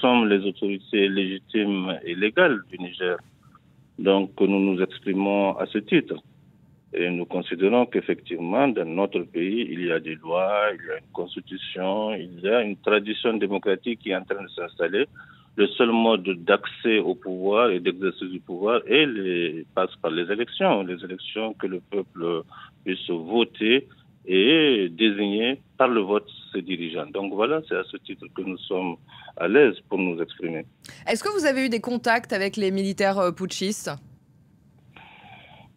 sommes les autorités légitimes et légales du Niger. Donc, nous nous exprimons à ce titre. Et nous considérons qu'effectivement, dans notre pays, il y a des lois, il y a une constitution, il y a une tradition démocratique qui est en train de s'installer. Le seul mode d'accès au pouvoir et d'exercice du pouvoir passe par les élections que le peuple puisse voter et désigner par le vote ses dirigeants. Donc voilà, c'est à ce titre que nous sommes à l'aise pour nous exprimer. Est-ce que vous avez eu des contacts avec les militaires putschistes ?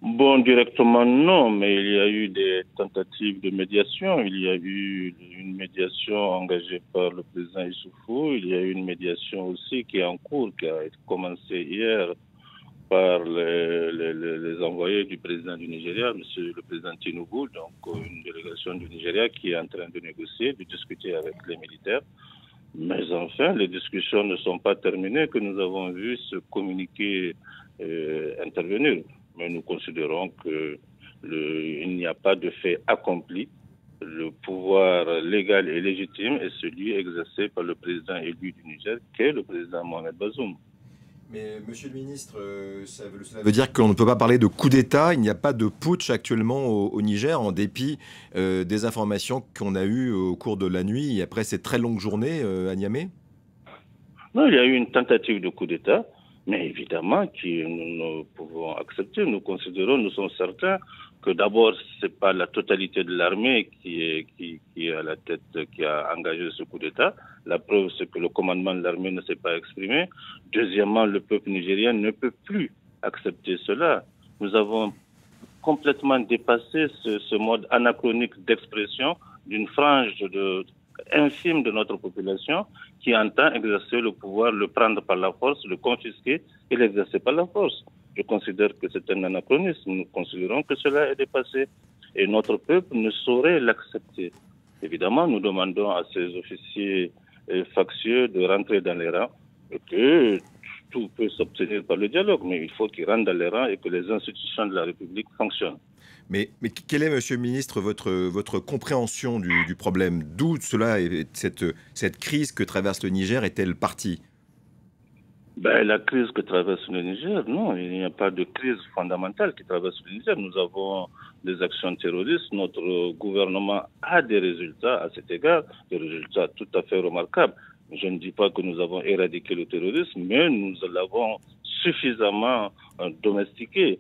Bon, directement non, mais il y a eu des tentatives de médiation. Il y a eu une médiation engagée par le président Issoufou. Il y a eu une médiation aussi qui est en cours, qui a commencé hier par les envoyés du président du Nigeria, monsieur le président Tinubu, donc une délégation du Nigeria qui est en train de négocier, de discuter avec les militaires. Mais enfin, les discussions ne sont pas terminées, que nous avons vu ce communiqué intervenir. Mais nous considérons qu'il n'y a pas de fait accompli. Le pouvoir légal et légitime est celui exercé par le président élu du Niger, qui est le président Mohamed Bazoum. Mais monsieur le ministre, cela veut dire qu'on ne peut pas parler de coup d'État, il n'y a pas de putsch actuellement au Niger, en dépit des informations qu'on a eues au cours de la nuit et après ces très longues journées à Niamey? Non, il y a eu une tentative de coup d'État, mais évidemment que nous pouvons accepter. Nous considérons, nous sommes certains que d'abord, ce n'est pas la totalité de l'armée qui est à la tête, qui a engagé ce coup d'État. La preuve, c'est que le commandement de l'armée ne s'est pas exprimé. Deuxièmement, le peuple nigérien ne peut plus accepter cela. Nous avons complètement dépassé ce mode anachronique d'expression d'une frange infime de notre population qui entend exercer le pouvoir, le prendre par la force, le confisquer et l'exercer par la force. Je considère que c'est un anachronisme. Nous considérons que cela est dépassé et notre peuple ne saurait l'accepter. Évidemment, nous demandons à ces officiers factieux de rentrer dans les rangs et que tout peut s'obtenir par le dialogue, mais il faut qu'ils rentrent dans les rangs et que les institutions de la République fonctionnent. Mais quelle est, monsieur le ministre, votre compréhension du problème? D'où cela, cette crise que traverse le Niger est-elle partie? La crise que traverse le Niger, non, il n'y a pas de crise fondamentale qui traverse le Niger. Nous avons des actions terroristes. Notre gouvernement a des résultats à cet égard, des résultats tout à fait remarquables. Je ne dis pas que nous avons éradiqué le terrorisme, mais nous l'avons suffisamment domestiqué.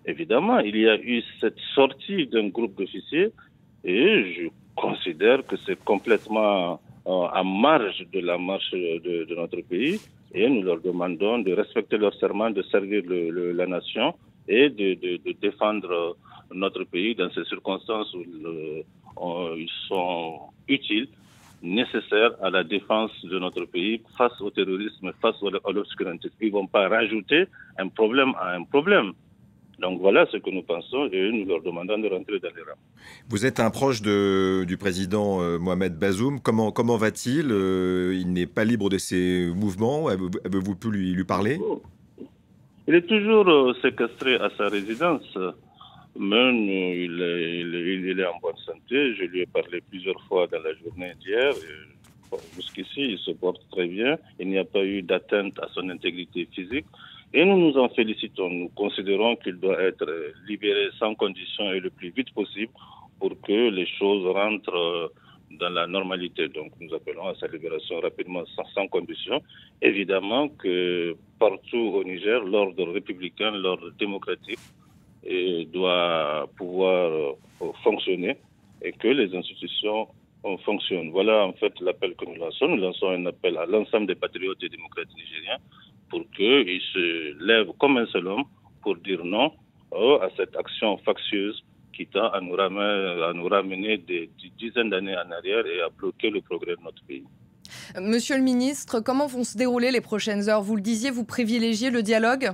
Évidemment, il y a eu cette sortie d'un groupe d'officiers et je considère que c'est complètement en marge de la marche de notre pays. Et nous leur demandons de respecter leur serment, de servir la nation et de défendre notre pays dans ces circonstances où ils sont utiles, nécessaires à la défense de notre pays face au terrorisme, face à l'obscurantisme. Ils ne vont pas rajouter un problème à un problème. Donc voilà ce que nous pensons et nous leur demandons de rentrer dans les rangs. Vous êtes un proche du président Mohamed Bazoum. Comment va-t-il? Il n'est pas libre de ses mouvements. Avez-vous pu lui parler? Il est toujours séquestré à sa résidence, mais il est en bonne santé. Je lui ai parlé plusieurs fois dans la journée d'hier. Jusqu'ici, il se porte très bien. Il n'y a pas eu d'atteinte à son intégrité physique. Et nous nous en félicitons. Nous considérons qu'il doit être libéré sans condition et le plus vite possible pour que les choses rentrent dans la normalité. Donc nous appelons à sa libération rapidement sans condition. Évidemment que partout au Niger, l'ordre républicain, l'ordre démocratique doit pouvoir fonctionner et que les institutions fonctionnent. Voilà en fait l'appel que nous lançons. Nous lançons un appel à l'ensemble des patriotes et démocrates nigériens pour qu'ils se lèvent comme un seul homme pour dire non à cette action factieuse qui tend à nous ramener des dizaines d'années en arrière et à bloquer le progrès de notre pays. Monsieur le ministre, comment vont se dérouler les prochaines heures? Vous le disiez, vous privilégiez le dialogue?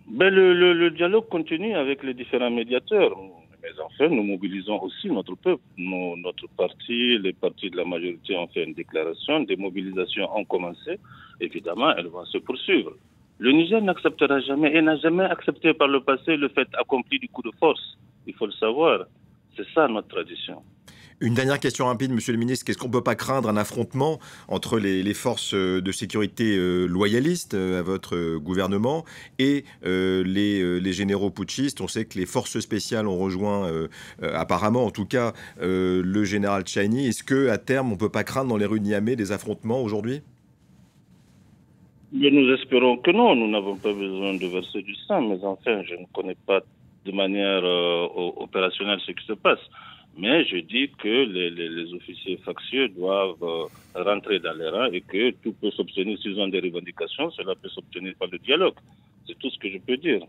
Le dialogue continue avec les différents médiateurs. Mais enfin, nous mobilisons aussi notre peuple. Notre parti, les partis de la majorité ont fait une déclaration. Des mobilisations ont commencé. Évidemment, elles vont se poursuivre. Le Niger n'acceptera jamais et n'a jamais accepté par le passé le fait accompli du coup de force. Il faut le savoir. C'est ça notre tradition. Une dernière question rapide, Monsieur le Ministre. Qu'est-ce qu'on ne peut pas craindre un affrontement entre les forces de sécurité loyalistes à votre gouvernement et les généraux putschistes? On sait que les forces spéciales ont rejoint, apparemment en tout cas, le général Tchiani. Est-ce qu'à terme, on ne peut pas craindre dans les rues de Niamey des affrontements aujourd'hui? Mais nous espérons que non, nous n'avons pas besoin de verser du sang, mais enfin, je ne connais pas de manière opérationnelle ce qui se passe. Mais je dis que les officiers factieux doivent rentrer dans les rangs et que tout peut s'obtenir s'ils ont des revendications, cela peut s'obtenir par le dialogue. C'est tout ce que je peux dire.